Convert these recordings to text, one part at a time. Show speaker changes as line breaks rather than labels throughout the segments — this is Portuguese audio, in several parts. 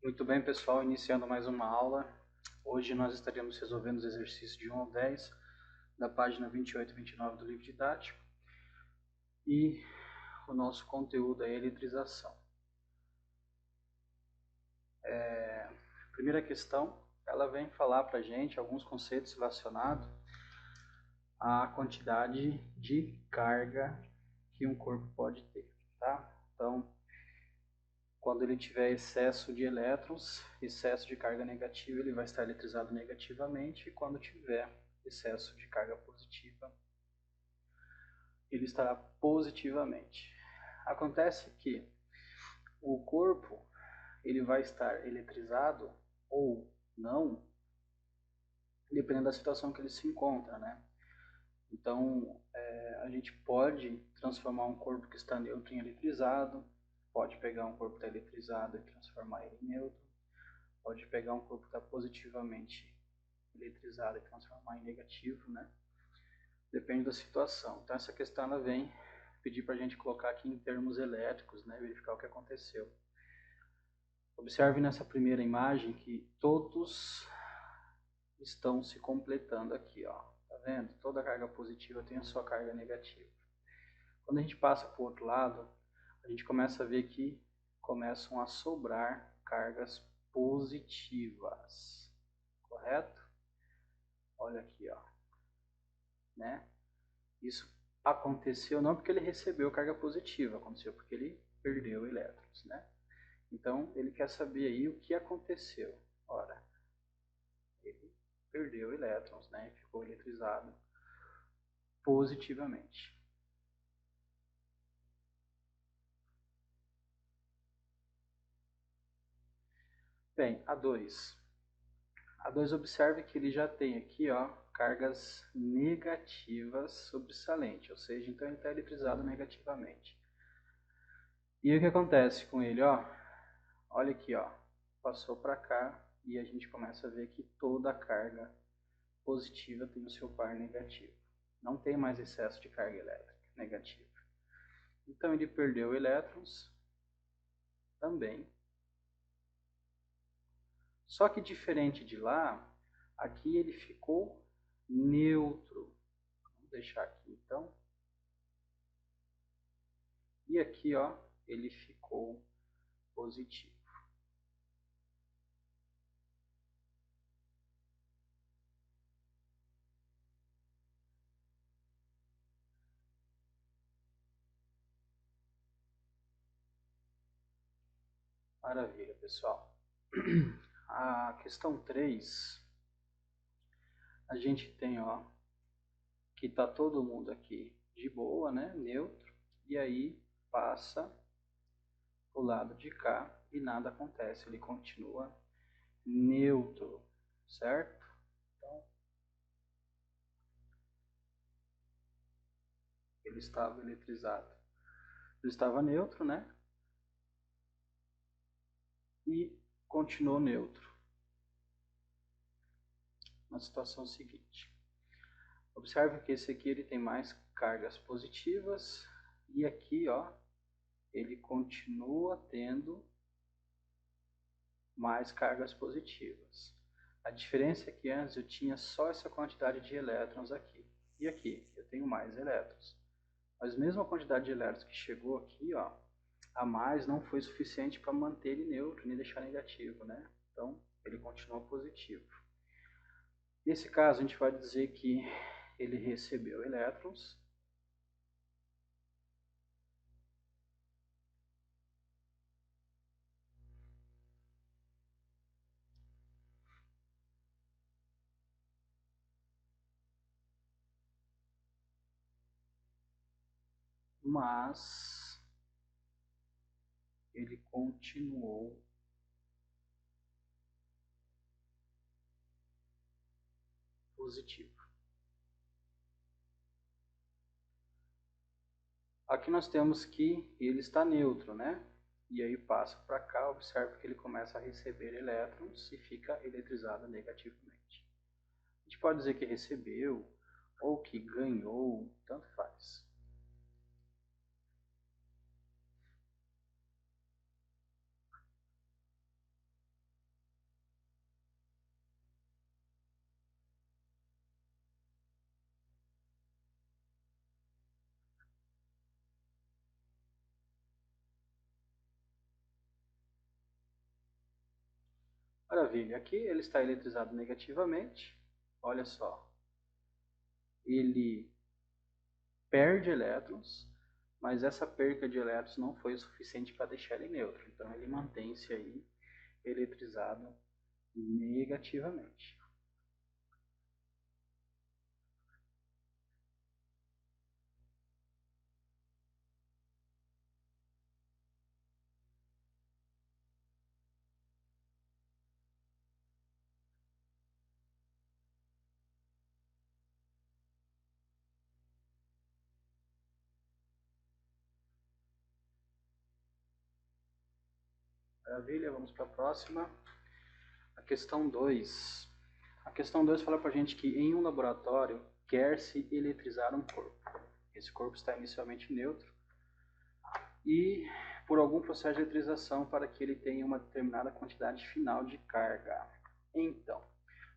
Muito bem, pessoal, iniciando mais uma aula. Hoje nós estaremos resolvendo os exercícios de 1 ao 10 da página 28 e 29 do livro didático. E o nosso conteúdo é eletrização. A primeira questão, ela vem falar para a gente alguns conceitos relacionados à quantidade de carga que um corpo pode ter, tá? Então, quando ele tiver excesso de elétrons, excesso de carga negativa, ele vai estar eletrizado negativamente, e quando tiver excesso de carga positiva, ele estará positivamente. Acontece que o corpo ele vai estar eletrizado ou não, dependendo da situação que ele se encontra, né? Então, a gente pode transformar um corpo que está neutro em eletrizado, pode pegar um corpo que está eletrizado e transformar ele em neutro, pode pegar um corpo que está positivamente eletrizado e transformar em negativo, né? Depende da situação. Então essa questão ela vem pedir para a gente colocar aqui em termos elétricos, né? Verificar o que aconteceu. Observe nessa primeira imagem que todos estão se completando aqui, ó. Tá vendo? Toda carga positiva tem a sua carga negativa. Quando a gente passa para o outro lado, a gente começa a ver que começam a sobrar cargas positivas, correto? Olha aqui, ó, né? Isso aconteceu não porque ele recebeu carga positiva, aconteceu porque ele perdeu elétrons, né? Então, ele quer saber aí o que aconteceu. Ora, ele perdeu elétrons, né? E ficou eletrizado positivamente. Bem, A2. A2 observe que ele já tem aqui, ó, cargas negativas sobressalentes, ou seja, então ele está eletrizado negativamente. E o que acontece com ele, ó? Olha aqui, ó, passou para cá e a gente começa a ver que toda a carga positiva tem o seu par negativo. Não tem mais excesso de carga elétrica negativa. Então ele perdeu elétrons também. Só que diferente de lá, aqui ele ficou neutro. Vamos deixar aqui então. E aqui, ó, ele ficou positivo. Maravilha, pessoal. A questão 3, a gente tem, ó, que tá todo mundo aqui de boa, né, neutro, e aí passa o lado de cá e nada acontece, ele continua neutro, certo? Então, ele estava eletrizado. Ele estava neutro, né? E continuou neutro. Na situação seguinte. Observe que esse aqui ele tem mais cargas positivas e aqui, ó, ele continua tendo mais cargas positivas. A diferença é que antes eu tinha só essa quantidade de elétrons aqui. E aqui eu tenho mais elétrons. Mas mesmo a quantidade de elétrons que chegou aqui, ó, a mais não foi suficiente para manter ele neutro, nem deixar negativo, né? Então, ele continua positivo. Nesse caso, a gente vai dizer que ele recebeu elétrons, mas ele continuou positivo. Aqui nós temos que ele está neutro, né? E aí passa para cá, observe que ele começa a receber elétrons e fica eletrizado negativamente. A gente pode dizer que recebeu ou que ganhou, tanto faz. Maravilha, aqui ele está eletrizado negativamente, olha só, ele perde elétrons, mas essa perca de elétrons não foi o suficiente para deixar ele neutro, então ele mantém-se aí eletrizado negativamente. Maravilha, vamos para a próxima. A questão 2. A questão 2 fala para a gente que em um laboratório quer-se eletrizar um corpo. Esse corpo está inicialmente neutro e por algum processo de eletrização para que ele tenha uma determinada quantidade final de carga. Então,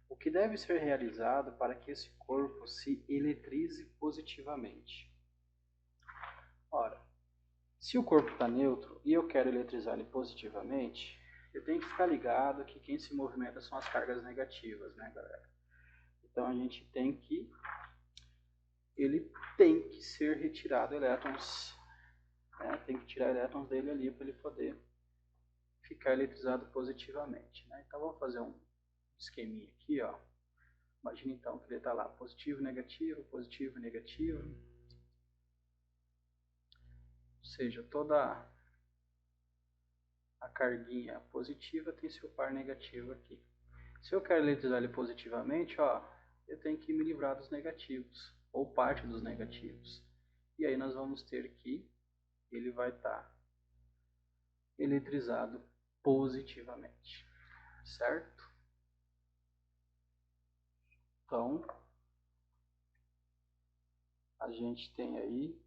o que deve ser realizado para que esse corpo se eletrize positivamente? Ora, se o corpo está neutro e eu quero eletrizar ele positivamente, eu tenho que ficar ligado que quem se movimenta são as cargas negativas, né, galera? Então a gente tem que ser retirado elétrons, né? Tem que tirar elétrons dele ali para ele poder ficar eletrizado positivamente, né? Então vamos fazer um esqueminha aqui, ó. Imagina então que ele está lá positivo, negativo, positivo, negativo. Ou seja, toda a carguinha positiva tem seu par negativo aqui. Se eu quero eletrizar ele positivamente, ó, eu tenho que me livrar dos negativos, ou parte dos negativos. E aí nós vamos ter que ele vai estar eletrizado positivamente, certo? Então, a gente tem aí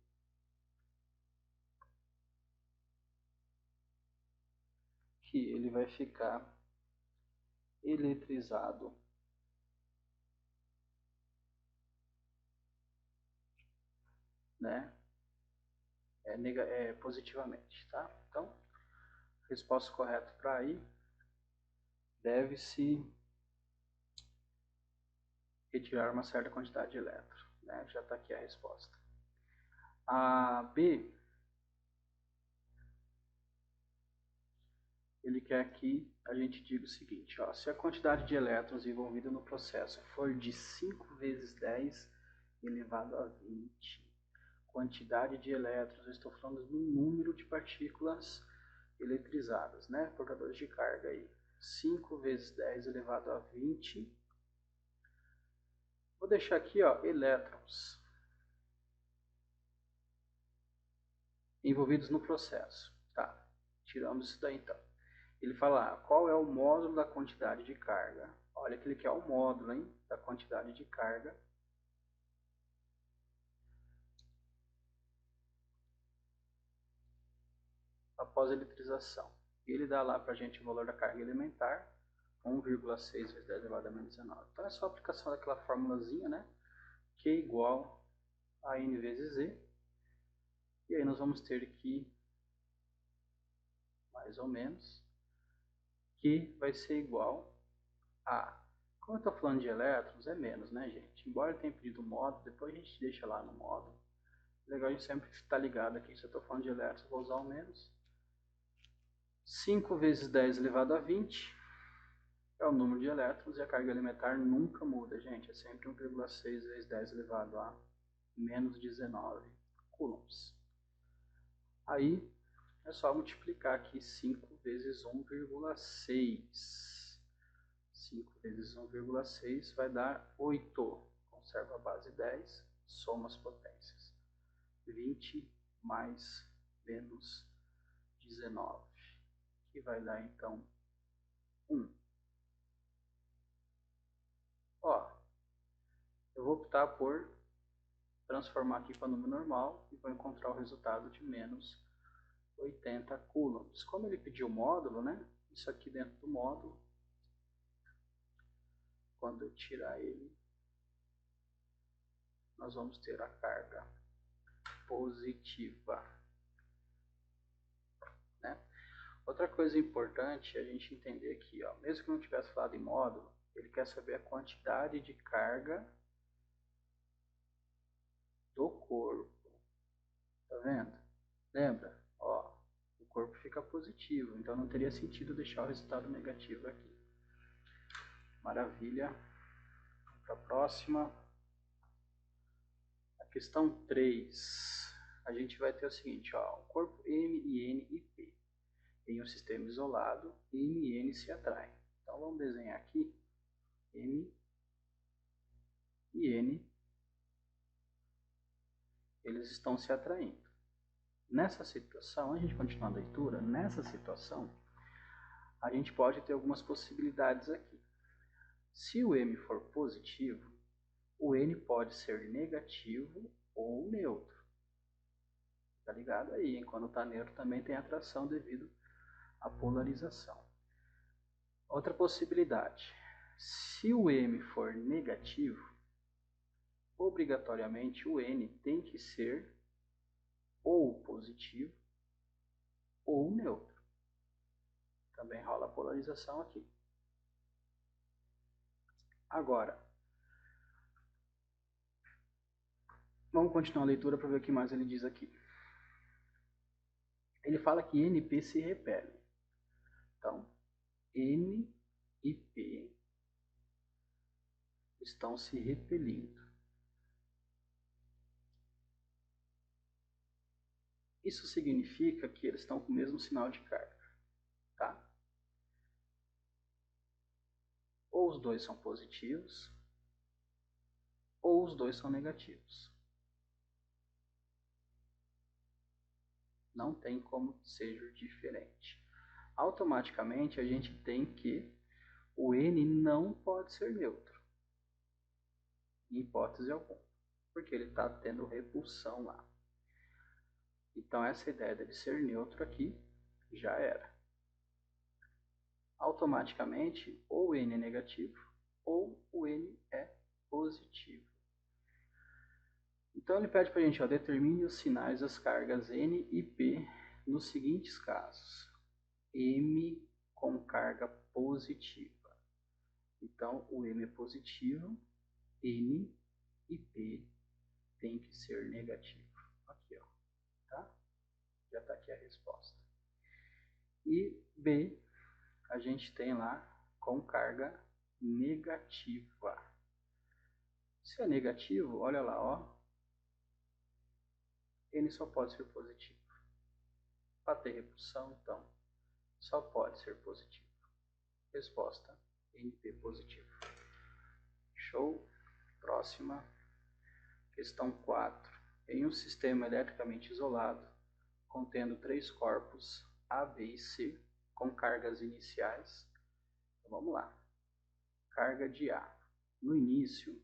que ele vai ficar eletrizado, né? Positivamente, tá? Então, a resposta correta para aí deve-se retirar uma certa quantidade de elétrons, né? Já está aqui a resposta. A B, ele quer que a gente diga o seguinte, ó, se a quantidade de elétrons envolvida no processo for de 5 vezes 10 elevado a 20, quantidade de elétrons, eu estou falando do número de partículas eletrizadas, né, portadores de carga aí, 5 vezes 10 elevado a 20, vou deixar aqui, ó, elétrons envolvidos no processo, tá, tiramos isso daí então. Ele fala, qual é o módulo da quantidade de carga? Olha que ele quer o módulo, hein, da quantidade de carga após a eletrização. Ele dá lá para a gente o valor da carga elementar, 1,6 vezes 10 elevado a menos 19. Então é só a aplicação daquela formulazinha, né? Q é igual a N vezes Z. E aí nós vamos ter que, mais ou menos, Q vai ser igual a... Como eu estou falando de elétrons, é menos, né, gente? Embora eu tenha pedido o módulo, depois a gente deixa lá no módulo. Legal a gente sempre estar ligado aqui, se eu estou falando de elétrons, vou usar o menos. 5 vezes 10 elevado a 20 é o número de elétrons e a carga elementar nunca muda, gente. É sempre 1,6 vezes 10 elevado a menos 19 coulombs. Aí é só multiplicar aqui 5 vezes 1,6. 5 vezes 1,6 vai dar 8. Conserva a base 10, soma as potências. 20 mais menos 19, que vai dar então 1. Ó, eu vou optar por transformar aqui para número normal e vou encontrar o resultado de menos 80 coulombs. Como ele pediu o módulo, né? Isso aqui dentro do módulo, quando eu tirar ele, nós vamos ter a carga positiva, né? Outra coisa importante é a gente entender aqui, ó, mesmo que não tivesse falado em módulo, ele quer saber a quantidade de carga do corpo. Tá vendo? Lembra? Ó, o corpo fica positivo, então não teria sentido deixar o resultado negativo aqui. Maravilha. Para a próxima. A questão 3. A gente vai ter o seguinte, ó, o corpo M e N e P. Em um sistema isolado, M e N se atraem. Então vamos desenhar aqui M e N. Eles estão se atraindo. Nessa situação, a gente continua a leitura, nessa situação, a gente pode ter algumas possibilidades aqui. Se o M for positivo, o N pode ser negativo ou neutro. Tá ligado aí, hein? Quando está neutro também tem atração devido à polarização. Outra possibilidade, se o M for negativo, obrigatoriamente o N tem que ser ou positivo ou neutro. Também rola a polarização aqui. Agora, vamos continuar a leitura para ver o que mais ele diz aqui. Ele fala que N e P se repelem. Então, N e P estão se repelindo. Isso significa que eles estão com o mesmo sinal de carga. Tá? Ou os dois são positivos, ou os dois são negativos. Não tem como seja diferente. Automaticamente a gente tem que o N não pode ser neutro, em hipótese alguma, porque ele está tendo repulsão lá. Então essa ideia dele ser neutro aqui já era. Automaticamente ou o N é negativo ou o N é positivo. Então ele pede para a gente, ó, determine os sinais das cargas N e P nos seguintes casos. M com carga positiva. Então o M é positivo, N e P tem que ser negativo. Aqui, ó, tá? Já está aqui a resposta. E B, a gente tem lá com carga negativa. Se é negativo, olha lá, ó, N só pode ser positivo. Para ter repulsão, então, só pode ser positivo. Resposta, NP positivo. Show. Próxima. Questão 4. Em um sistema eletricamente isolado, contendo 3 corpos A, B e C, com cargas iniciais. Então, vamos lá. Carga de A. No início,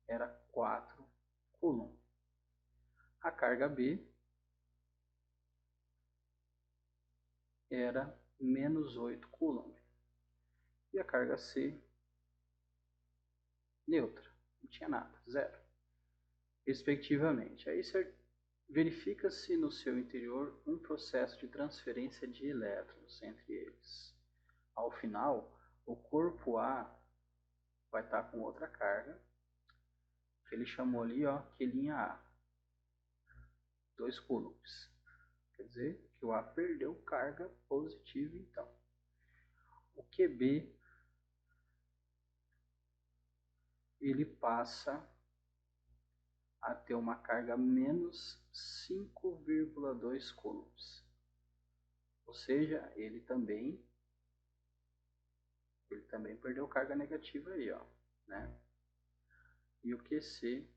era 4 coulomb. A carga B era menos 8 coulomb. E a carga C, neutra, não tinha nada, zero, respectivamente. Aí verifica-se no seu interior um processo de transferência de elétrons entre eles. Ao final, o corpo A vai estar com outra carga, que ele chamou ali, ó, Q' A, 2 coulombs. Quer dizer que o A perdeu carga positiva, então. O QB, ele passa a ter uma carga menos 5,2 coulombs. Ou seja, ele também perdeu carga negativa aí, ó, né? E o QC,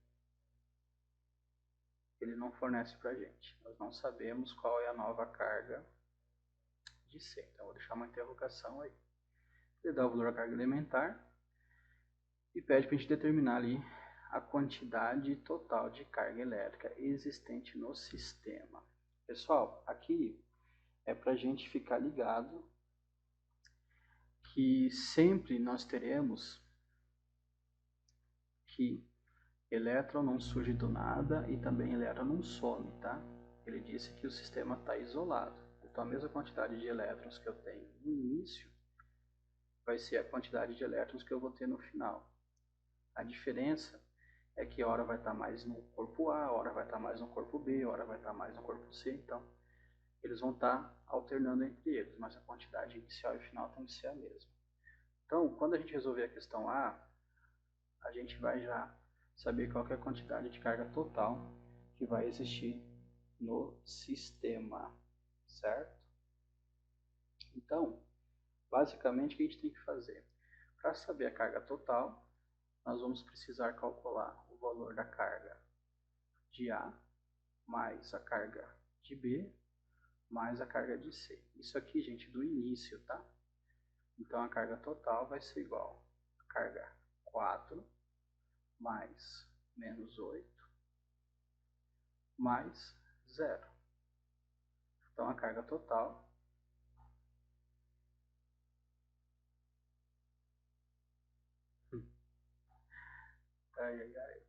ele não fornece pra gente. Nós não sabemos qual é a nova carga de C. Então, vou deixar uma interrogação aí. Ele dá o valor da carga elementar e pede pra gente determinar ali a quantidade total de carga elétrica existente no sistema. Pessoal, aqui é pra gente ficar ligado que sempre nós teremos que elétron não surge do nada e também elétron não some, tá? Ele disse que o sistema está isolado. Então a mesma quantidade de elétrons que eu tenho no início vai ser a quantidade de elétrons que eu vou ter no final. A diferença é que a hora vai estar mais no corpo A, a hora vai estar mais no corpo B, a hora vai estar mais no corpo C. Então eles vão estar alternando entre eles, mas a quantidade inicial e final tem que ser a mesma. Então, quando a gente resolver a questão A, a gente vai já saber qual é a quantidade de carga total que vai existir no sistema, certo? Então, basicamente, o que a gente tem que fazer? Para saber a carga total, nós vamos precisar calcular o valor da carga de A mais a carga de B mais a carga de C. Isso aqui, gente, do início, tá? Então, a carga total vai ser igual a carga 4 mais menos 8 mais 0. Então, a carga total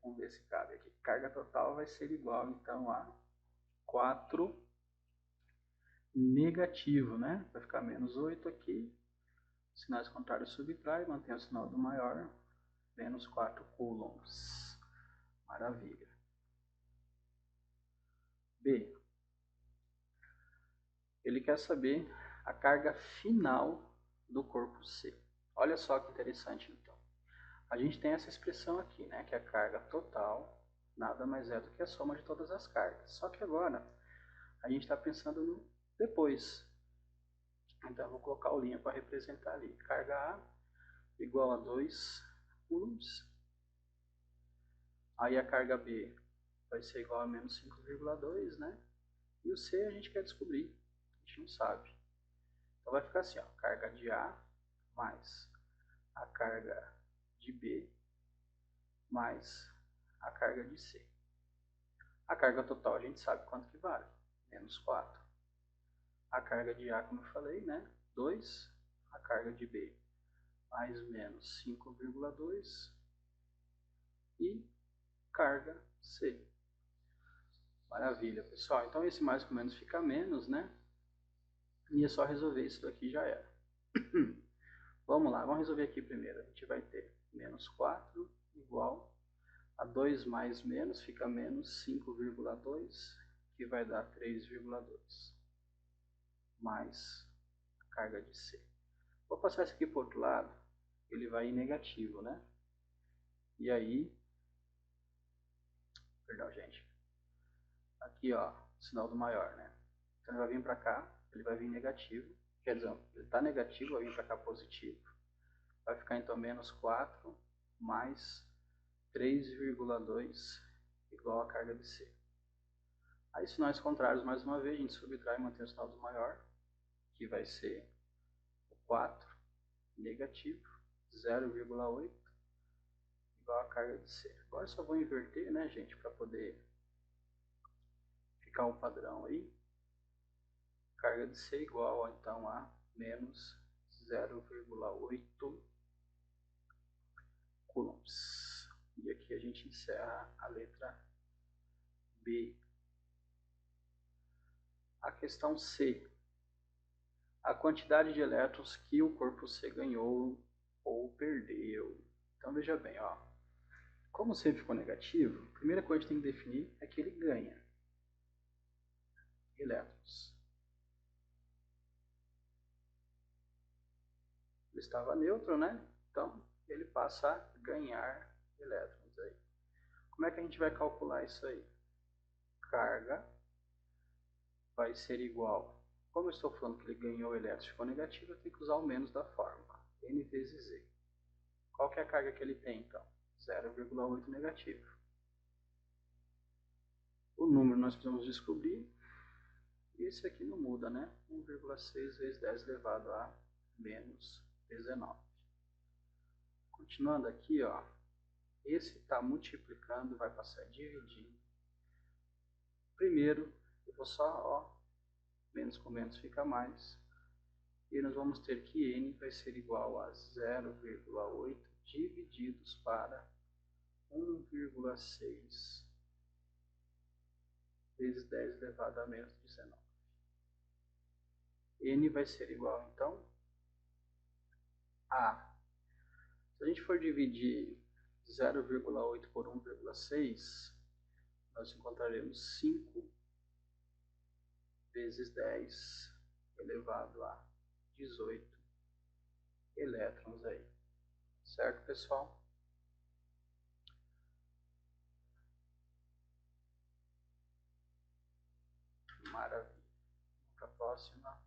vamos ver se cabe aqui. Carga total vai ser igual, então, a 4 negativo, né? Vai ficar menos 8 aqui. Sinais contrários subtrai, mantém o sinal do maior. Menos 4 coulombs. Maravilha. B. Ele quer saber a carga final do corpo C. Olha só que interessante, então. A gente tem essa expressão aqui, né? Que a carga total nada mais é do que a soma de todas as cargas. Só que agora a gente está pensando no depois. Então eu vou colocar o linha para representar ali. Carga A igual a 2 coulombs. Aí a carga B vai ser igual a menos 5,2, né? E o C a gente quer descobrir. A gente não sabe. Então vai ficar assim, ó, carga de A mais a carga de B mais a carga de C. A carga total a gente sabe quanto que vale, menos 4. A carga de A, como eu falei, né, 2. A carga de B, mais menos 5,2. E carga C. Maravilha, pessoal. Então esse mais ou menos fica menos, né? E é só resolver isso daqui, já era. Vamos lá, vamos resolver aqui primeiro. A gente vai ter menos 4 igual a 2 mais menos, fica menos 5,2, que vai dar 3,2. Mais a carga de C. Vou passar isso aqui para o outro lado, ele vai em negativo, né? E aí, perdão, gente. Aqui, ó, sinal do maior, né? Então ele vai vir para cá, ele vai vir negativo. Quer dizer, ele está negativo, vai vir para cá positivo. Vai ficar então menos 4 mais 3,2 igual a carga de C. Aí sinais contrários, mais uma vez, a gente subtrai e mantém o sinal do maior, que vai ser o 4 negativo, 0,8 igual a carga de C. Agora eu só vou inverter, né, gente, para poder ficar um padrão aí. Carga de C igual, então, a menos 0,8 coulombs. E aqui a gente encerra a letra B. A questão C. A quantidade de elétrons que o corpo C ganhou ou perdeu. Então veja bem, ó. Como o C ficou negativo, a primeira coisa que a gente tem que definir é que ele ganha elétrons. Ele estava neutro, né? Então ele passa a ganhar elétrons aí. Como é que a gente vai calcular isso aí? Carga vai ser igual. Como eu estou falando que ele ganhou elétrons e ficou negativo, eu tenho que usar o menos da fórmula. N vezes Z. Qual que é a carga que ele tem, então? 0,8 negativo. O número nós precisamos descobrir. E esse aqui não muda, né? 1,6 vezes 10 elevado a menos 19. Continuando aqui, ó. Esse está multiplicando, vai passar dividindo. Primeiro, eu vou só, ó, menos com menos fica mais. E nós vamos ter que N vai ser igual a 0,8 divididos para 1,6 vezes 10 elevado a menos 19. N vai ser igual, então, a. Se a gente for dividir 0,8 por 1,6, nós encontraremos 5 vezes 10 elevado a 18 elétrons aí. Certo, pessoal? Maravilha. Para a próxima.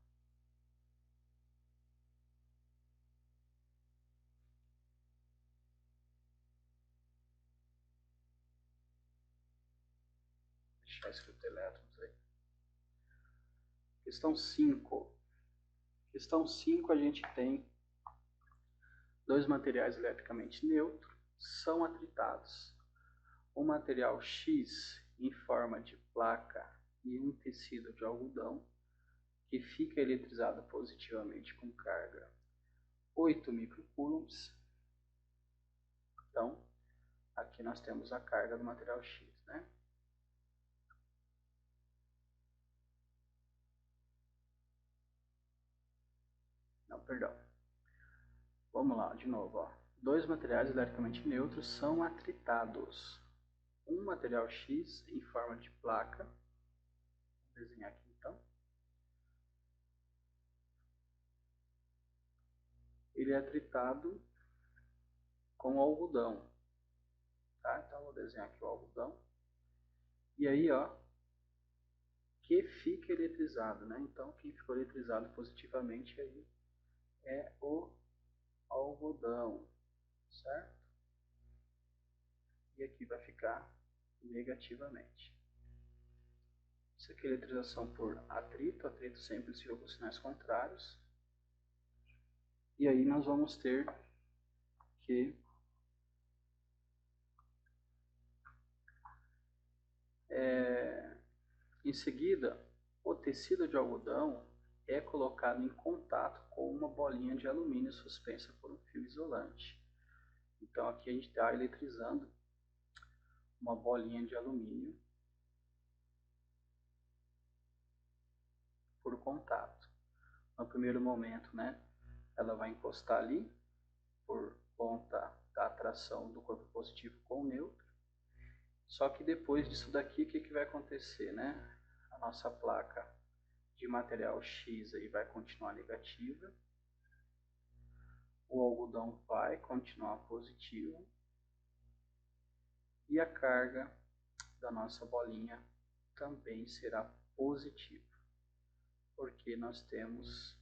Deixar escrito elétrons aí. Questão 5. Questão 5, a gente tem dois materiais eletricamente neutros, são atritados. Um material X em forma de placa e um tecido de algodão que fica eletrizado positivamente com carga 8 microcoulombs. Então, aqui nós temos a carga do material X, né? Não, perdão. Vamos lá, de novo. Ó. Dois materiais eletricamente neutros são atritados. Um material X em forma de placa. Vou desenhar aqui então. Ele é atritado com algodão. Tá? Então, vou desenhar aqui o algodão. E aí, ó, que fica eletrizado, né? Então, quem ficou eletrizado positivamente aí é o algodão, certo? E aqui vai ficar negativamente. Isso aqui é eletrização por atrito, atrito sempre se com sinais contrários. E aí nós vamos ter que em seguida, o tecido de algodão é colocado em contato com uma bolinha de alumínio suspensa por um fio isolante. Então aqui a gente está eletrizando uma bolinha de alumínio por contato. No primeiro momento, né, ela vai encostar ali por conta da atração do corpo positivo com o neutro. Só que depois disso daqui, o que vai acontecer, né? A nossa placa de material X aí vai continuar negativa. O algodão vai continuar positivo. E a carga da nossa bolinha também será positiva. Porque nós temos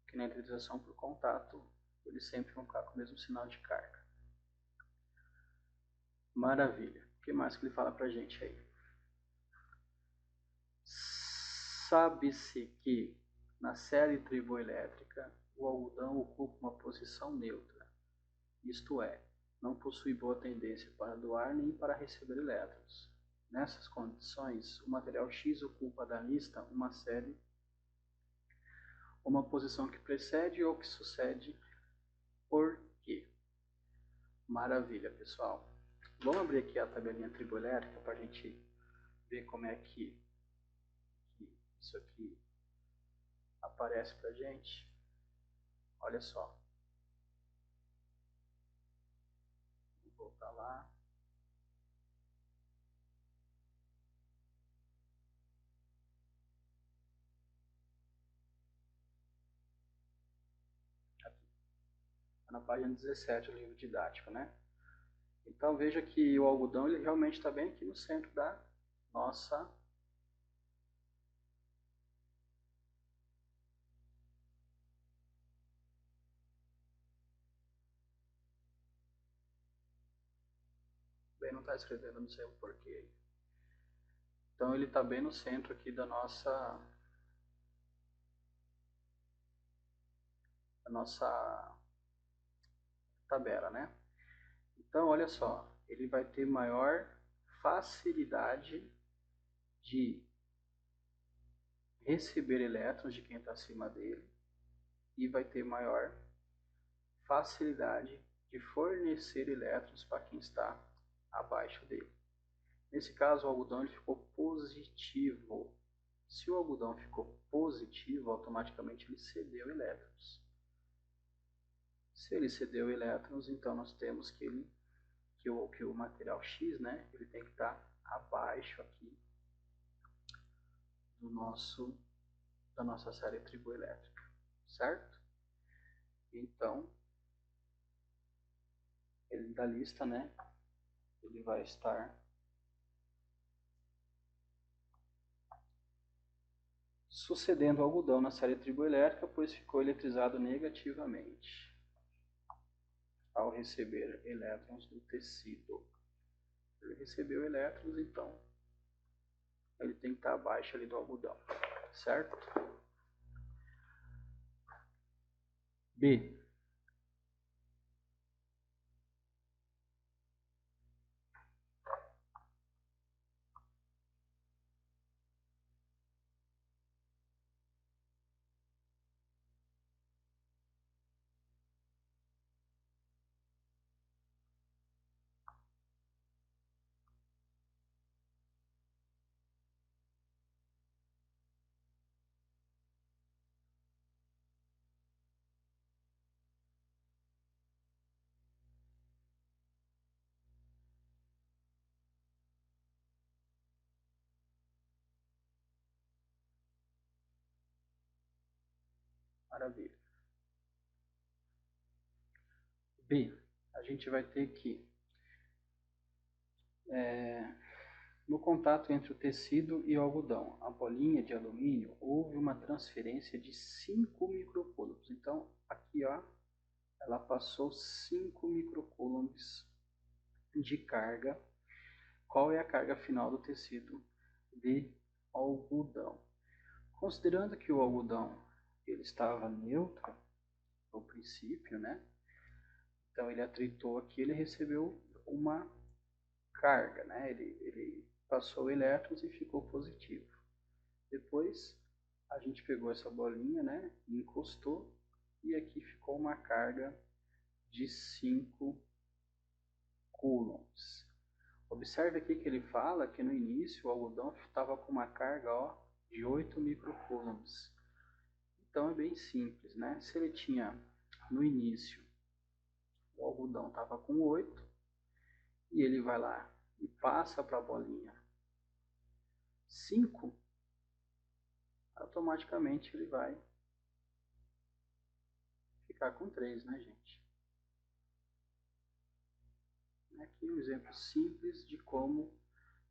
que na electrização por contato, eles sempre vão ficar com o mesmo sinal de carga. Maravilha. O que mais que ele fala pra gente aí? Sabe-se que na série triboelétrica o algodão ocupa uma posição neutra, isto é, não possui boa tendência para doar nem para receber elétrons. Nessas condições, o material X ocupa da lista uma série, uma posição que precede ou que sucede. Por quê? Maravilha, pessoal. Vamos abrir aqui a tabelinha triboelétrica para a gente ver como é que isso aqui aparece para a gente. Olha só. Vou voltar lá. Aqui. Tá na página 17 do livro didático, né? Então veja que o algodão ele realmente está bem aqui no centro da nossa bem, não está escrevendo, não sei o porquê. Então ele está bem no centro aqui da nossa tabela, né? Então olha só, ele vai ter maior facilidade de receber elétrons de quem está acima dele e vai ter maior facilidade de fornecer elétrons para quem está abaixo dele. Nesse caso, o algodão ele ficou positivo. Se o algodão ficou positivo, automaticamente ele cedeu elétrons. Se ele cedeu elétrons, então nós temos que o material X, né, ele tem que estar abaixo aqui da nossa série triboelétrica, certo? Então, ele da lista, né, ele vai estar sucedendo o algodão na série triboelétrica, pois ficou eletrizado negativamente ao receber elétrons do tecido. Ele recebeu elétrons, então ele tem que estar abaixo ali do algodão, certo? B. Maravilha. B. A gente vai ter que no contato entre o tecido e o algodão, a bolinha de alumínio, houve uma transferência de 5 microcoulombs. Então, aqui, ó, ela passou 5 microcoulombs de carga. Qual é a carga final do tecido de algodão? Considerando que o algodão ele estava neutro no princípio, né? Então ele atritou aqui, ele recebeu uma carga, né? Ele passou elétrons e ficou positivo. Depois a gente pegou essa bolinha, né? E encostou e aqui ficou uma carga de 5 coulombs. Observe aqui que ele fala que no início o algodão estava com uma carga, ó, de 8 microcoulombs. Então é bem simples, né? Se ele tinha no início o algodão estava com 8 e ele vai lá e passa para a bolinha 5, automaticamente ele vai ficar com 3, né, gente? Aqui um exemplo simples de como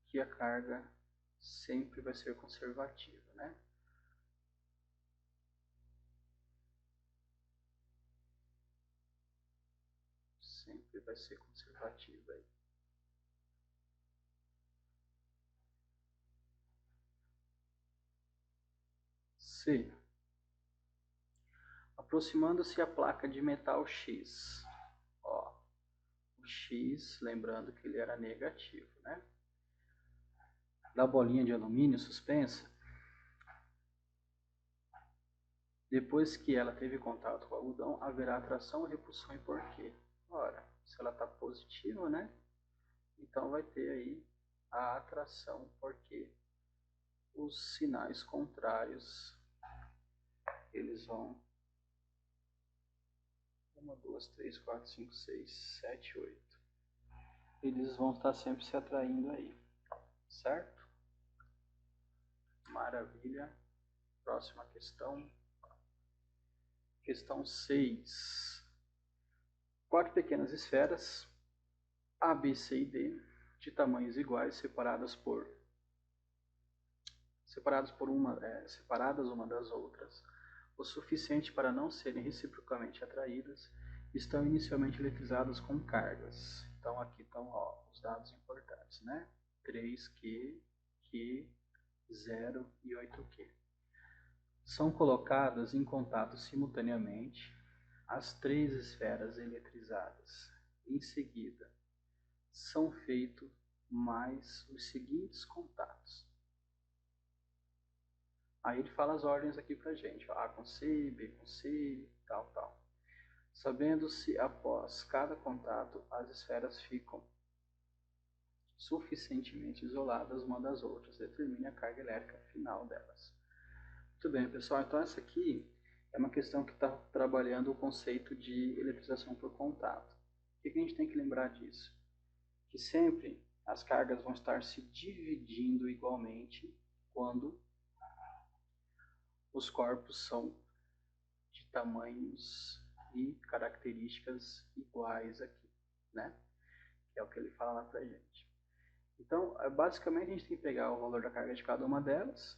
que a carga sempre vai ser conservativa, né? Sempre vai ser conservativa aí. C. Aproximando-se a placa de metal X. Ó, o X, lembrando que ele era negativo, né? Da bolinha de alumínio suspensa, depois que ela teve contato com o algodão, haverá atração, repulsão e por quê? Ora, se ela está positiva, né? Então vai ter aí a atração, porque os sinais contrários, eles vão 1, 2, 3, 4, 5, 6, 7, 8. Eles vão estar sempre se atraindo aí, certo? Maravilha. Próxima questão. Questão 6. 4 pequenas esferas, A, B, C e D, de tamanhos iguais, separadas uma das outras, o suficiente para não serem reciprocamente atraídas, estão inicialmente eletrizadas com cargas. Então aqui estão, ó, os dados importantes, né? 3Q, Q, 0 e 8Q. São colocadas em contato simultaneamente as 3 esferas eletrizadas. Em seguida, são feitos mais os seguintes contatos. Aí ele fala as ordens aqui pra gente, ó, A com C, B com C, tal, tal. Sabendo-se após cada contato, as esferas ficam suficientemente isoladas uma das outras. Determine a carga elétrica final delas. Muito bem, pessoal. Então essa aqui é uma questão que está trabalhando o conceito de eletrização por contato. O que a gente tem que lembrar disso? Que sempre as cargas vão estar se dividindo igualmente quando os corpos são de tamanhos e características iguais aqui, né? Que é o que ele fala lá pra gente. Então, basicamente a gente tem que pegar o valor da carga de cada uma delas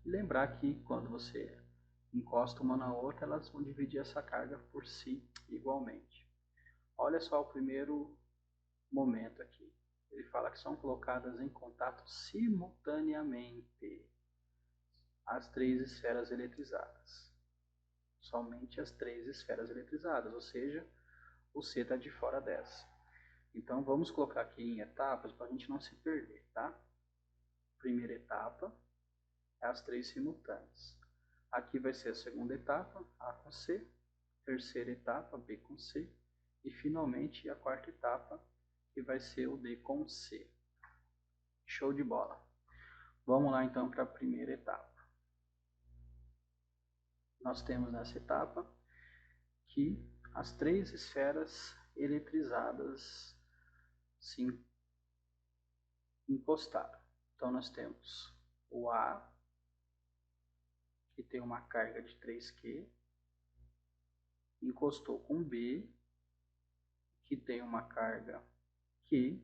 e lembrar que quando você encosta uma na outra, elas vão dividir essa carga por si igualmente. Olha só o primeiro momento aqui. Ele fala que são colocadas em contato simultaneamente as três esferas eletrizadas. Somente as três esferas eletrizadas, ou seja, o C está de fora dessa. Então vamos colocar aqui em etapas para a gente não se perder, tá? Primeira etapa é as três simultâneas. Aqui vai ser a segunda etapa, A com C, terceira etapa, B com C, e finalmente a quarta etapa, que vai ser o D com C. Show de bola! Vamos lá então para a primeira etapa. Nós temos nessa etapa que as três esferas eletrizadas se encostaram. Então nós temos o A, que tem uma carga de 3Q, encostou com B, que tem uma carga Q,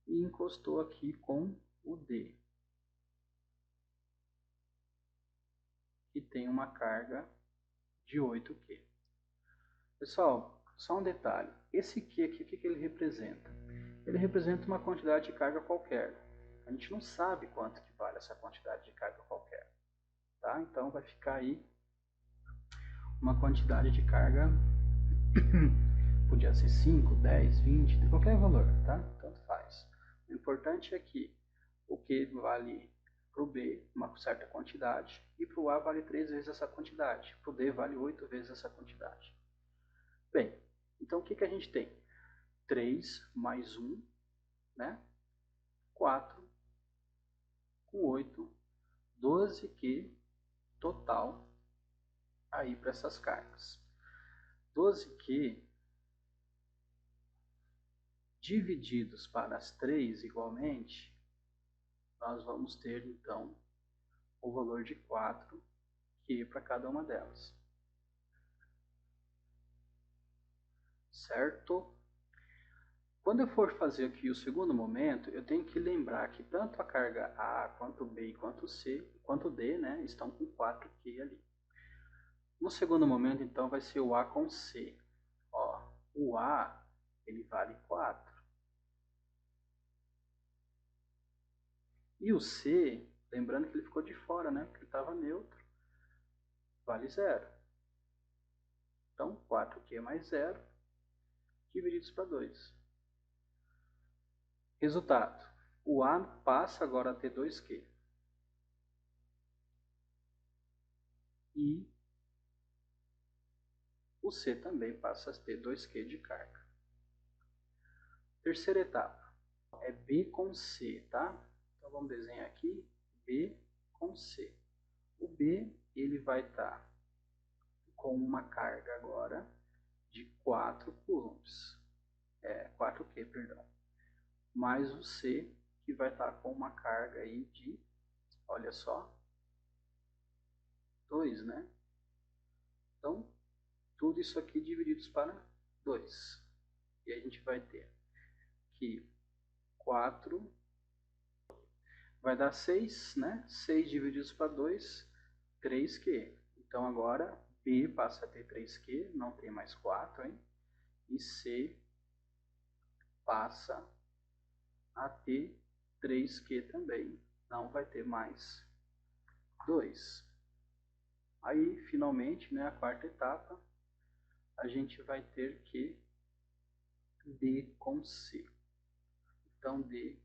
e encostou aqui com o D, que tem uma carga de 8Q. Pessoal, só um detalhe, esse Q aqui, o que ele representa? Ele representa uma quantidade de carga qualquer. A gente não sabe quanto que vale essa quantidade de carga qualquer. Tá? Então vai ficar aí uma quantidade de carga, podia ser 5, 10, 20, de qualquer valor, tá? Tanto faz. O importante é que o Q vale para o B uma certa quantidade e para o A vale 3 vezes essa quantidade. Para o D vale 8 vezes essa quantidade. Bem, então o que a gente tem? 3 mais 1, né? 4 com 8, 12Q total aí para essas cargas. 12Q divididos para as 3 igualmente, nós vamos ter então o valor de 4Q para cada uma delas. Certo? Quando eu for fazer aqui o segundo momento, eu tenho que lembrar que tanto a carga A, quanto B, quanto C, quanto D, né, estão com 4Q ali. No segundo momento, então, vai ser o A com C. Ó, o A, ele vale 4. E o C, lembrando que ele ficou de fora, né, porque ele estava neutro, vale 0. Então, 4Q mais 0, divididos para 2. Resultado, o A passa agora a ter 2Q. E o C também passa a ter 2Q de carga. Terceira etapa é B com C, tá? Então vamos desenhar aqui B com C. O B ele vai estar com uma carga agora de 4 coulombs. 4Q, perdão. Mais o C que vai estar com uma carga aí de, olha só, 2, né? Então, tudo isso aqui divididos para 2. E a gente vai ter que 4 vai dar 6, né? 6 divididos para 2, 3Q. Então agora B passa a ter 3Q, não tem mais 4, hein? E C passa a ter 3Q também, não vai ter mais 2. Aí, finalmente, né, a quarta etapa, a gente vai ter que D com C. Então, D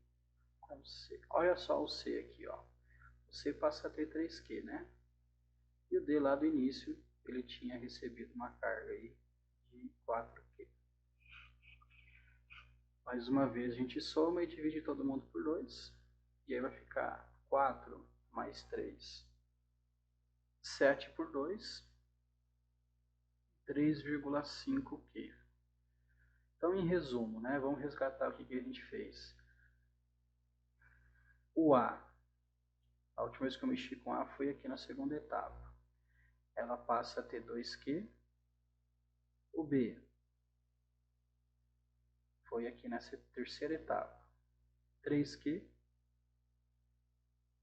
com C. Olha só o C aqui, ó. O C passa a ter 3Q, né? E o D lá do início, ele tinha recebido uma carga aí de 4Q. Mais uma vez a gente soma e divide todo mundo por 2. E aí vai ficar 4 mais 3. 7 por 2. 3,5Q. Então, em resumo, né, vamos resgatar o que a gente fez. O A, a última vez que eu mexi com A foi aqui na segunda etapa. Ela passa a ter 2Q. O B foi aqui nessa terceira etapa, 3Q.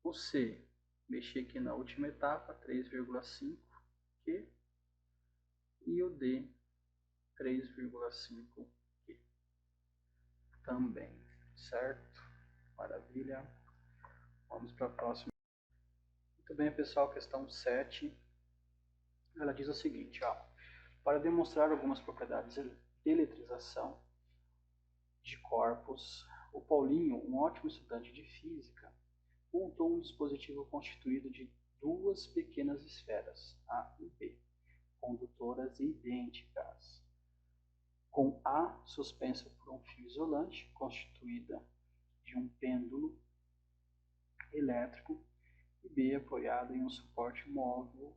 O C, mexi aqui na última etapa, 3,5Q. E o D, 3,5Q também, certo? Maravilha. Vamos para a próxima. Muito bem, pessoal, questão 7. Ela diz o seguinte, ó, para demonstrar algumas propriedades de eletrização de corpos, o Paulinho, um ótimo estudante de física, montou um dispositivo constituído de duas pequenas esferas, A e B, condutoras idênticas, com A suspensa por um fio isolante, constituída de um pêndulo elétrico, e B apoiado em um suporte móvel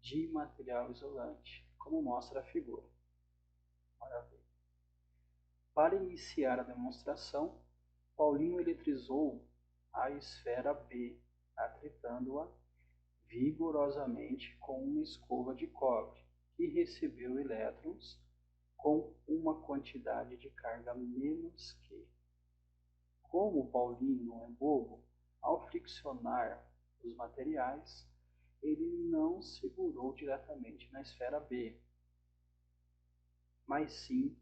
de material isolante, como mostra a figura. Maravilha. Para iniciar a demonstração, Paulinho eletrizou a esfera B, atritando-a vigorosamente com uma escova de cobre, que recebeu elétrons com uma quantidade de carga menos que. Como Paulinho não é bobo, ao friccionar os materiais, ele não segurou diretamente na esfera B, mas sim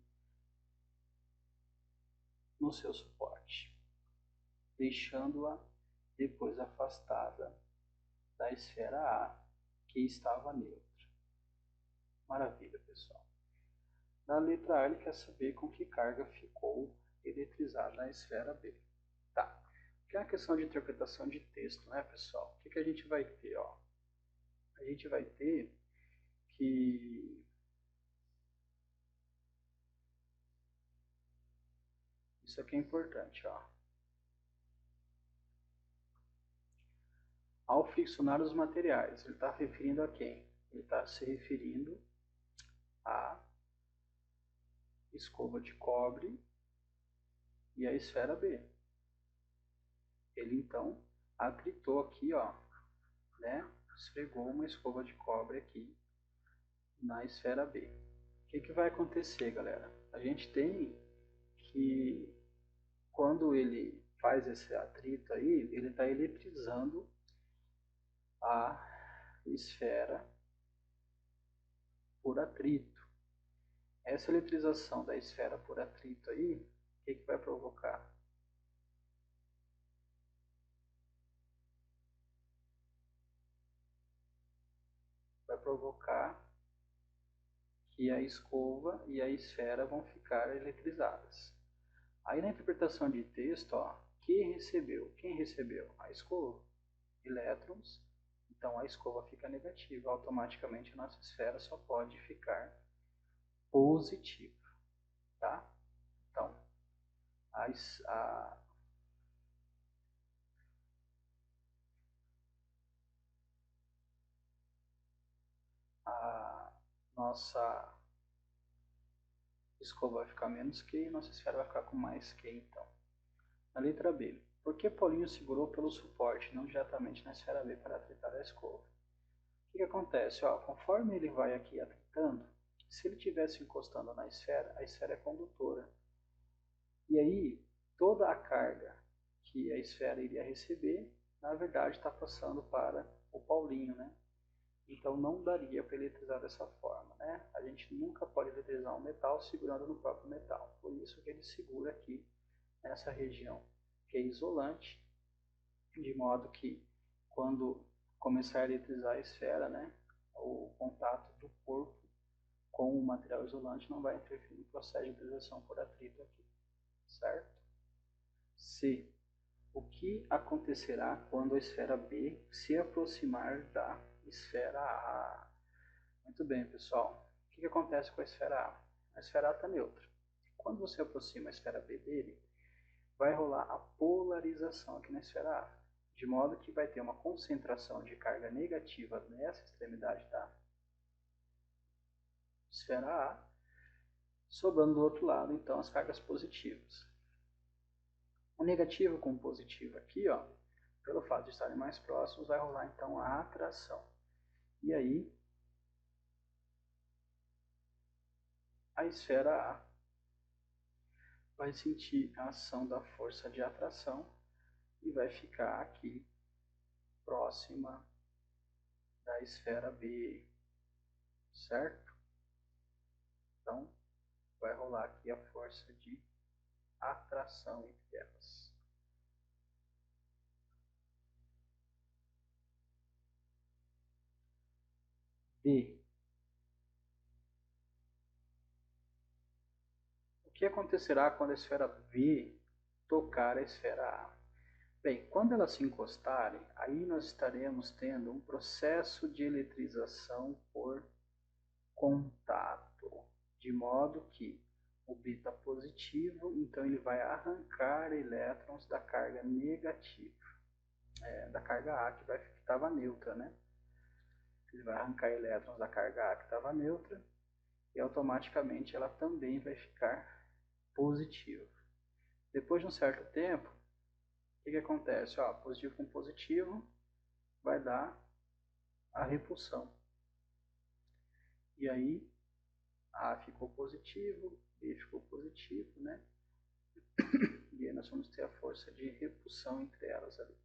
no seu suporte, deixando-a depois afastada da esfera A, que estava neutra. Maravilha, pessoal. Na letra A, ele quer saber com que carga ficou eletrizada a esfera B. Tá. Que é uma questão de interpretação de texto, né, pessoal? O que a gente vai ter, ó? A gente vai ter que isso aqui é importante, ó. Ao friccionar os materiais, ele está referindo a quem? Ele está se referindo à escova de cobre e à esfera B. Ele então atritou aqui, ó, né? Esfregou uma escova de cobre aqui na esfera B. O que vai acontecer, galera? A gente tem que, quando ele faz esse atrito aí, ele está eletrizando a esfera por atrito. Essa eletrização da esfera por atrito aí, o que vai provocar? Vai provocar que a escova e a esfera vão ficar eletrizadas. Aí na interpretação de texto, ó, que recebeu? Quem recebeu? A escova. Elétrons. Então a escova fica negativa. Automaticamente a nossa esfera só pode ficar positiva. Tá? Então, a nossa escova vai ficar menos Q e nossa esfera vai ficar com mais Q, então. Na letra B, por que Paulinho segurou pelo suporte, não diretamente na esfera B para atritar a escova? O que acontece? Ó, conforme ele vai aqui atritando, se ele estivesse encostando na esfera, a esfera é condutora. E aí, toda a carga que a esfera iria receber, na verdade está passando para o Paulinho, né? Então não daria para eletrizar dessa forma, né? A gente nunca pode eletrizar um metal segurando no próprio metal. Por isso que ele segura aqui nessa região que é isolante, de modo que quando começar a eletrizar a esfera, né, o contato do corpo com o material isolante não vai interferir no processo de eletrização por atrito aqui, certo? C. O que acontecerá quando a esfera B se aproximar da esfera A? Muito bem, pessoal. O que acontece com a esfera A? A esfera A está neutra. Quando você aproxima a esfera B dele, vai rolar a polarização aqui na esfera A, de modo que vai ter uma concentração de carga negativa nessa extremidade da esfera A, sobrando do outro lado, então, as cargas positivas. O negativo com o positivo aqui, ó, pelo fato de estarem mais próximos, vai rolar então a atração. E aí, a esfera A vai sentir a ação da força de atração e vai ficar aqui próxima da esfera B, certo? Então, vai rolar aqui a força de atração entre elas. B. O que acontecerá quando a esfera B tocar a esfera A? Bem, quando elas se encostarem, aí nós estaremos tendo um processo de eletrização por contato, de modo que o B está positivo, então ele vai arrancar elétrons da carga negativa, da carga A que estava neutra, né? Ele vai arrancar elétrons da carga A que estava neutra e automaticamente ela também vai ficar positiva. Depois de um certo tempo, o que acontece? Ó, positivo com positivo vai dar a repulsão. E aí, A ficou positivo, B ficou positivo, né? E aí nós vamos ter a força de repulsão entre elas ali.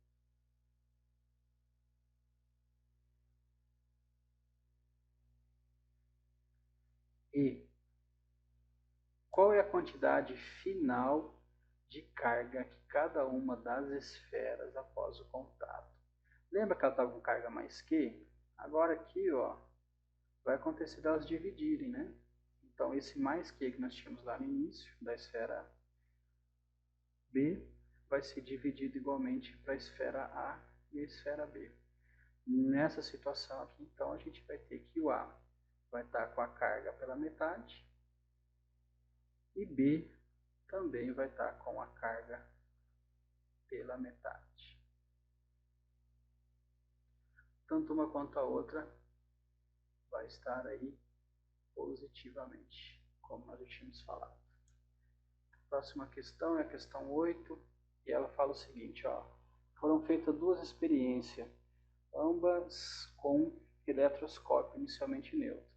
E qual é a quantidade final de carga que cada uma das esferas após o contato? Lembra que ela estava com carga mais Q? Agora aqui, ó, vai acontecer delas dividirem, né? Então, esse mais Q que nós tínhamos lá no início da esfera B vai ser dividido igualmente para a esfera A e a esfera B. Nessa situação aqui, então, a gente vai ter que o A vai estar com a carga pela metade e B também vai estar com a carga pela metade. Tanto uma quanto a outra vai estar aí positivamente, como nós já tínhamos falado. Próxima questão é a questão 8, e ela fala o seguinte, ó, foram feitas duas experiências, ambas com eletroscópio inicialmente neutro.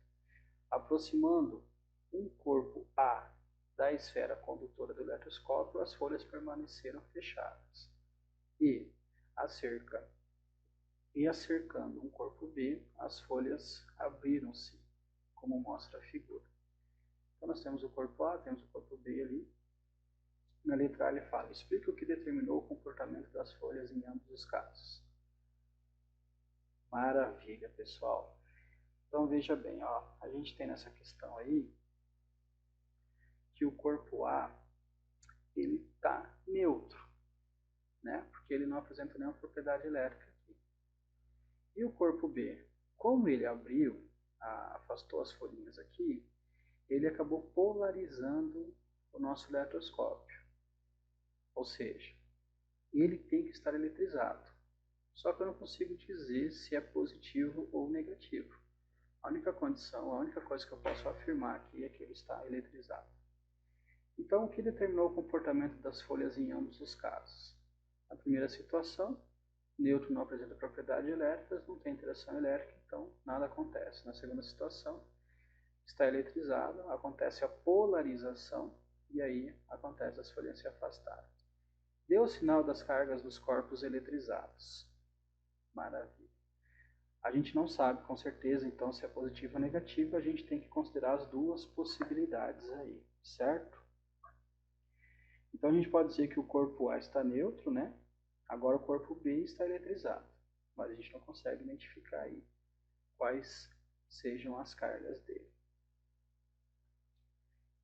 Aproximando um corpo A da esfera condutora do eletroscópio, as folhas permaneceram fechadas. E acercando um corpo B, as folhas abriram-se, como mostra a figura. Então nós temos o corpo A, temos o corpo B ali. Na letra A ele fala, explica o que determinou o comportamento das folhas em ambos os casos. Maravilha, pessoal. Então veja bem, ó, a gente tem nessa questão aí que o corpo A ele está neutro, né? Porque ele não apresenta nenhuma propriedade elétrica aqui. E o corpo B, como ele abriu, afastou as folhinhas aqui, ele acabou polarizando o nosso eletroscópio. Ou seja, ele tem que estar eletrizado. Só que eu não consigo dizer se é positivo ou negativo. A única condição, a única coisa que eu posso afirmar aqui é que ele está eletrizado. Então, o que determinou o comportamento das folhas em ambos os casos? Na primeira situação, neutro não apresenta propriedades elétricas, não tem interação elétrica, então nada acontece. Na segunda situação, está eletrizado, acontece a polarização e aí acontece as folhas se afastarem. Deu o sinal das cargas dos corpos eletrizados. Maravilha. A gente não sabe com certeza, então, se é positivo ou negativo, a gente tem que considerar as duas possibilidades aí, certo? Então a gente pode dizer que o corpo A está neutro, né? Agora o corpo B está eletrizado, mas a gente não consegue identificar aí quais sejam as cargas dele.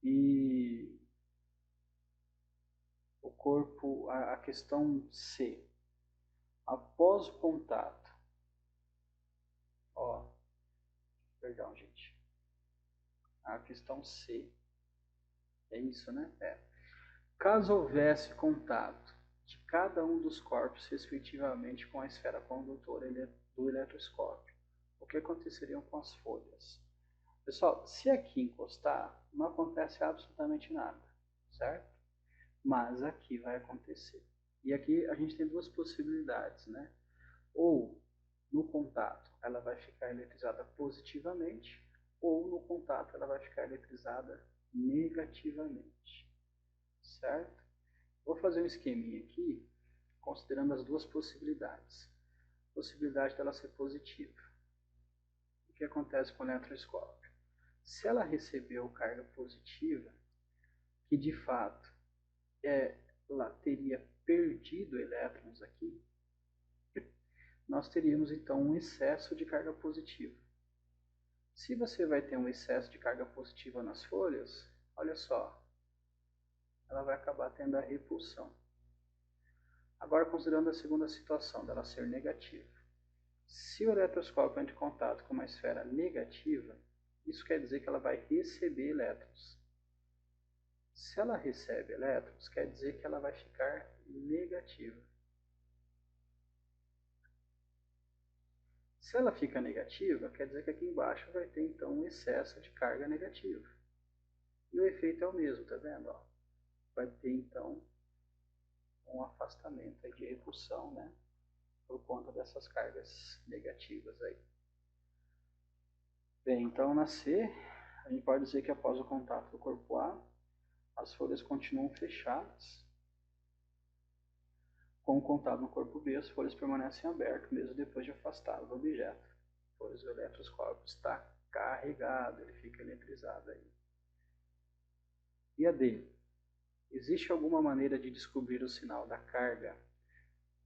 E o corpo, a questão C, após o contato, ó, perdão gente, a questão C É isso, né? É. Caso houvesse contato de cada um dos corpos, respectivamente, com a esfera condutora do eletroscópio, o que aconteceria com as folhas? Pessoal, se aqui encostar, não acontece absolutamente nada, certo? Mas aqui vai acontecer. E aqui a gente tem duas possibilidades, né? Ou no contato ela vai ficar eletrizada positivamente, ou no contato ela vai ficar eletrizada negativamente, certo? Vou fazer um esqueminha aqui, considerando as duas possibilidades. Possibilidade dela ser positiva. O que acontece com o eletroscópio? Se ela recebeu carga positiva, que de fato ela teria perdido elétrons aqui, nós teríamos então um excesso de carga positiva. Se você vai ter um excesso de carga positiva nas folhas, olha só, ela vai acabar tendo a repulsão. Agora, considerando a segunda situação, dela ser negativa. Se o eletroscópio entra em contato com uma esfera negativa, isso quer dizer que ela vai receber elétrons. Se ela recebe elétrons, quer dizer que ela vai ficar negativa. Se ela fica negativa, quer dizer que aqui embaixo vai ter então um excesso de carga negativa. E o efeito é o mesmo, tá vendo? Ó, vai ter então um afastamento aí de repulsão, né? Por conta dessas cargas negativas aí. Bem, então na C, a gente pode dizer que após o contato do corpo A, as folhas continuam fechadas. Com o contato no corpo B, as folhas permanecem abertas, mesmo depois de afastado do objeto, pois o eletroscópio está carregado, ele fica eletrizado aí. E a D? Existe alguma maneira de descobrir o sinal da carga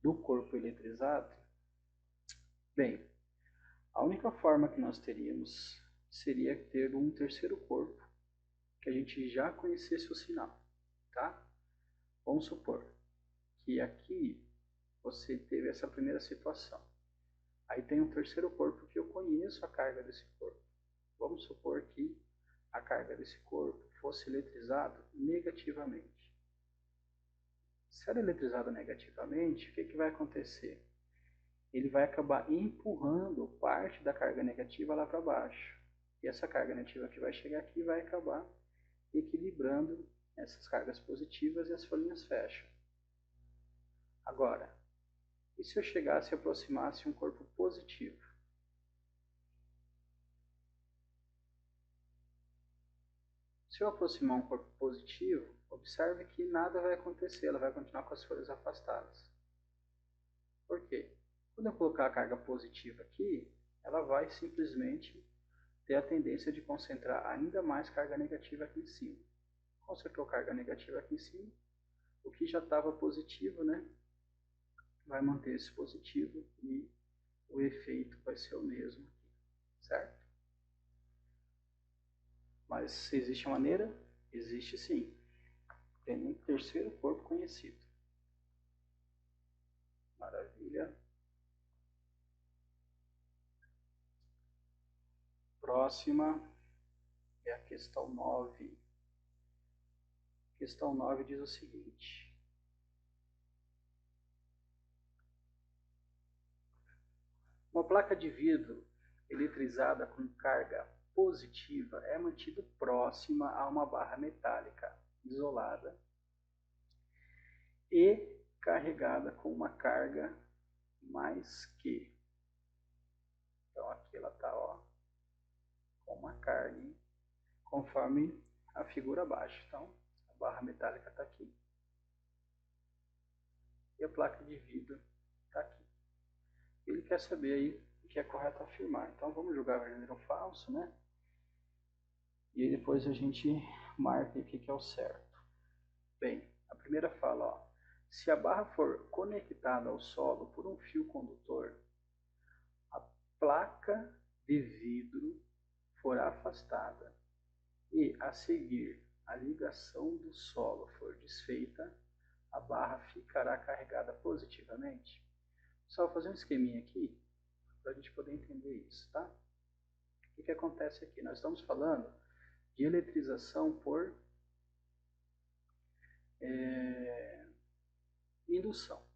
do corpo eletrizado? Bem, a única forma que nós teríamos seria ter um terceiro corpo que a gente já conhecesse o sinal, tá? Vamos supor que aqui você teve essa primeira situação. Aí tem um terceiro corpo que eu conheço a carga desse corpo. Vamos supor que a carga desse corpo fosse eletrizado negativamente. Se ela é eletrizada negativamente, o que vai acontecer? Ele vai acabar empurrando parte da carga negativa lá para baixo. E essa carga negativa que vai chegar aqui vai acabar equilibrando essas cargas positivas e as folhinhas fecham. Agora, e se eu chegasse e aproximasse um corpo positivo? Se eu aproximar um corpo positivo, observe que nada vai acontecer, ela vai continuar com as folhas afastadas. Por quê? Quando eu colocar a carga positiva aqui, ela vai simplesmente ter a tendência de concentrar ainda mais carga negativa aqui em cima. Concentrou carga negativa aqui em cima, o que já estava positivo, né, vai manter esse positivo e o efeito vai ser o mesmo aqui, certo? Mas se existe maneira? Existe sim. Tem um terceiro corpo conhecido. Maravilha. Próxima é a questão 9. Questão 9 diz o seguinte: uma placa de vidro eletrizada com carga positiva é mantida próxima a uma barra metálica isolada e carregada com uma carga mais que. Então aqui ela está com uma carga, conforme a figura abaixo. Então a barra metálica está aqui e a placa de vidro está aqui. Ele quer saber aí o que é correto afirmar. Então vamos jogar verdadeiro ou falso, né? E aí depois a gente marca o que é o certo. Bem, a primeira fala, ó, se a barra for conectada ao solo por um fio condutor, a placa de vidro for afastada e, a seguir, a ligação do solo for desfeita, a barra ficará carregada positivamente. Só vou fazer um esqueminha aqui para a gente poder entender isso, tá? O que acontece aqui? Nós estamos falando de eletrização por indução.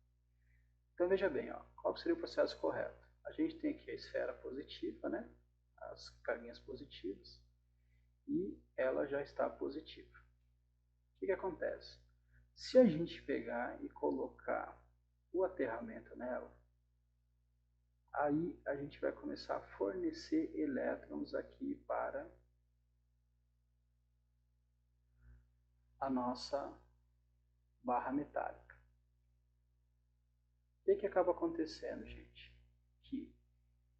Então veja bem, ó, qual seria o processo correto? A gente tem aqui a esfera positiva, né? As carguinhas positivas, e ela já está positiva. O que acontece? Se a gente pegar e colocar o aterramento nela, aí a gente vai começar a fornecer elétrons aqui para a nossa barra metálica. O que acaba acontecendo, gente? Que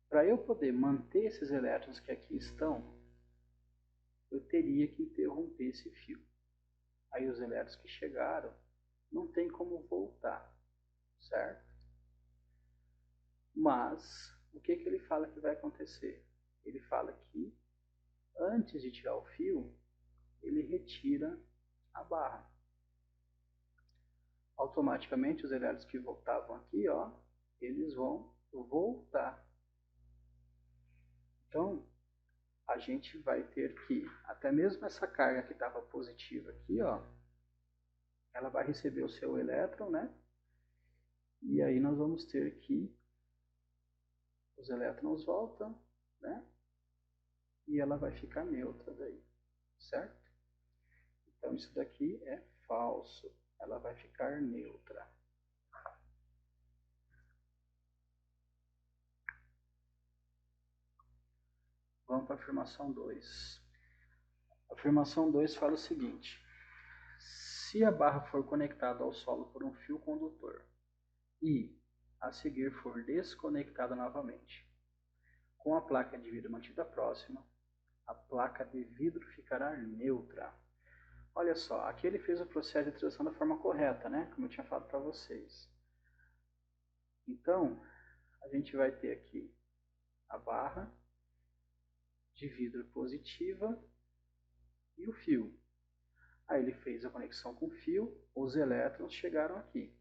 para eu poder manter esses elétrons que aqui estão, eu teria que interromper esse fio. Aí os elétrons que chegaram não tem como voltar, certo? Mas o que ele fala que vai acontecer? Ele fala que antes de tirar o fio, ele retira a barra. Automaticamente os elétrons que voltavam aqui, ó, eles vão voltar. Então, a gente vai ter que, até mesmo essa carga que estava positiva aqui, ó, ela vai receber o seu elétron, né? E aí nós vamos ter que os elétrons voltam, né? E ela vai ficar neutra daí, certo? Então isso daqui é falso, ela vai ficar neutra. Vamos para a afirmação 2. A afirmação 2 fala o seguinte: se a barra for conectada ao solo por um fio condutor e, a seguir, for desconectada novamente, com a placa de vidro mantida próxima, a placa de vidro ficará neutra. Olha só, aqui ele fez o processo de transição da forma correta, né? Como eu tinha falado para vocês. Então, a gente vai ter aqui a barra de vidro positiva e o fio. Aí ele fez a conexão com o fio, os elétrons chegaram aqui.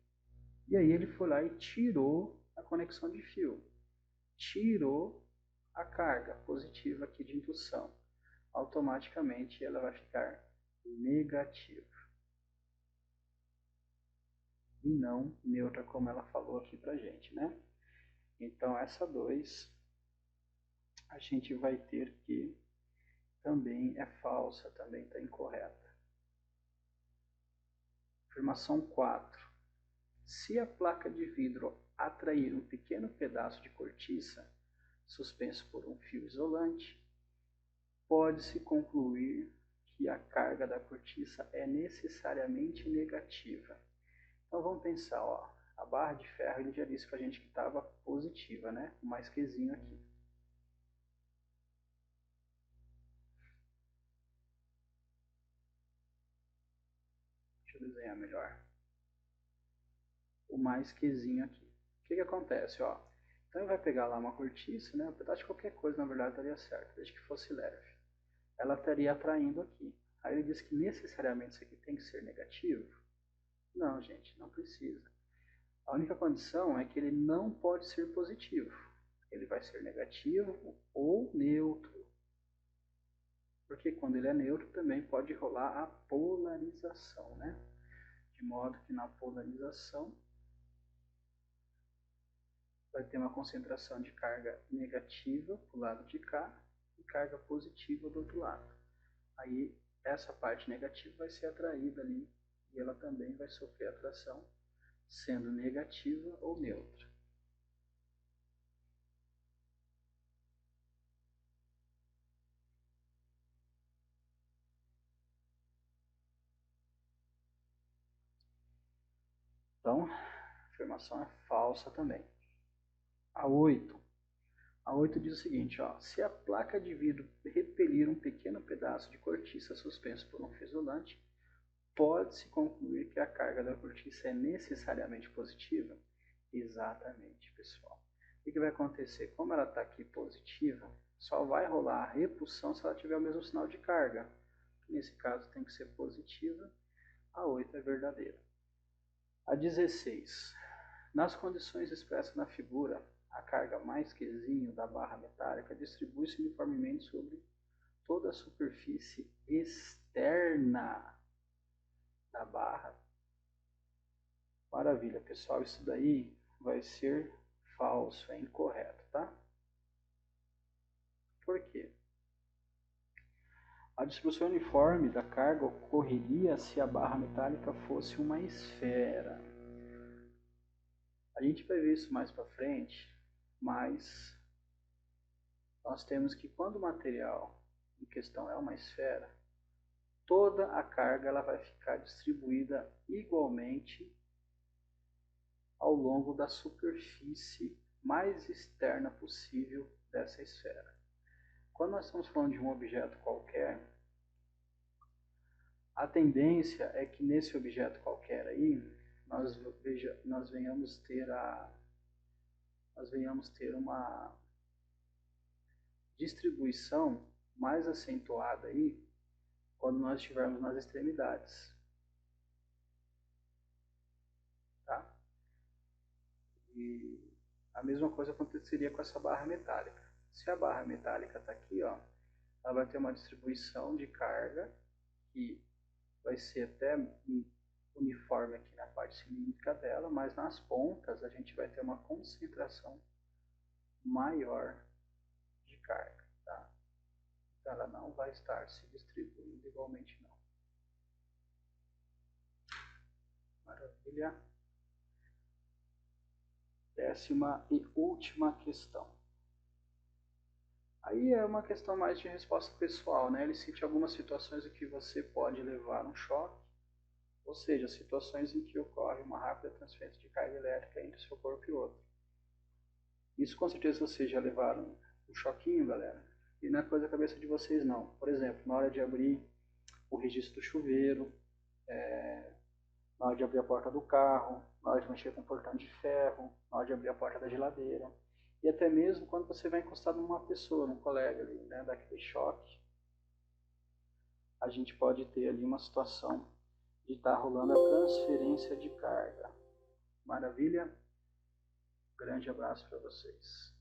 E aí ele foi lá e tirou a conexão de fio. Tirou a carga positiva aqui de indução. Automaticamente ela vai ficar negativa. E não neutra, como ela falou aqui pra gente, né? Então essa 2 a gente vai ter que também é falsa, também está incorreta. Afirmação 4. Se a placa de vidro atrair um pequeno pedaço de cortiça suspenso por um fio isolante, pode-se concluir que a carga da cortiça é necessariamente negativa. Então vamos pensar, ó, a barra de ferro ele já disse para a gente que estava positiva, né? O mais quezinho aqui. Deixa eu desenhar melhor. O mais quezinho aqui. O que acontece, ó? Então ele vai pegar lá uma cortiça, né? Um pedaço de qualquer coisa, na verdade, daria certo, desde que fosse leve. Ela estaria atraindo aqui. Aí ele diz que necessariamente isso aqui tem que ser negativo? Não, gente, não precisa. A única condição é que ele não pode ser positivo. Ele vai ser negativo ou neutro. Porque quando ele é neutro também pode rolar a polarização, né? De modo que na polarização vai ter uma concentração de carga negativa para o lado de cá e carga positiva do outro lado. Aí essa parte negativa vai ser atraída ali e ela também vai sofrer atração, sendo negativa ou neutra. Então, a afirmação é falsa também. A 8. A 8 diz o seguinte, ó, se a placa de vidro repelir um pequeno pedaço de cortiça suspenso por um fio isolante, pode-se concluir que a carga da cortiça é necessariamente positiva? Exatamente, pessoal. O que vai acontecer? Como ela está aqui positiva, só vai rolar a repulsão se ela tiver o mesmo sinal de carga. Nesse caso tem que ser positiva, a 8 é verdadeira. A 16. Nas condições expressas na figura, a carga mais Qzinho da barra metálica distribui-se uniformemente sobre toda a superfície externa da barra Maravilha, pessoal. Isso daí vai ser falso, é incorreto, tá? Por quê? A distribuição uniforme da carga ocorreria se a barra metálica fosse uma esfera. A gente vai ver isso mais para frente, mas nós temos que quando o material em questão é uma esfera, toda a carga ela vai ficar distribuída igualmente ao longo da superfície mais externa possível dessa esfera. Quando nós estamos falando de um objeto qualquer, a tendência é que nesse objeto qualquer aí, nós venhamos ter uma distribuição mais acentuada aí quando nós estivermos nas extremidades. Tá? E a mesma coisa aconteceria com essa barra metálica. Se a barra metálica está aqui, ó, ela vai ter uma distribuição de carga que vai ser até uniforme aqui na parte cilíndrica dela, mas nas pontas a gente vai ter uma concentração maior de carga. Tá? Então ela não vai estar se distribuindo igualmente não. Maravilha. 10ª e última questão. Aí é uma questão mais de resposta pessoal, né? Ele cite algumas situações em que você pode levar um choque, ou seja, situações em que ocorre uma rápida transferência de carga elétrica entre o seu corpo e outro. Isso com certeza vocês já levaram um choquinho, galera. E não é coisa da cabeça de vocês, não. Por exemplo, na hora de abrir o registro do chuveiro, na hora de abrir a porta do carro, na hora de mexer com o portão de ferro, na hora de abrir a porta da geladeira. E até mesmo quando você vai encostar numa pessoa, num colega ali, né, daquele choque, a gente pode ter ali uma situação de estar rolando a transferência de carga. Maravilha? Grande abraço para vocês.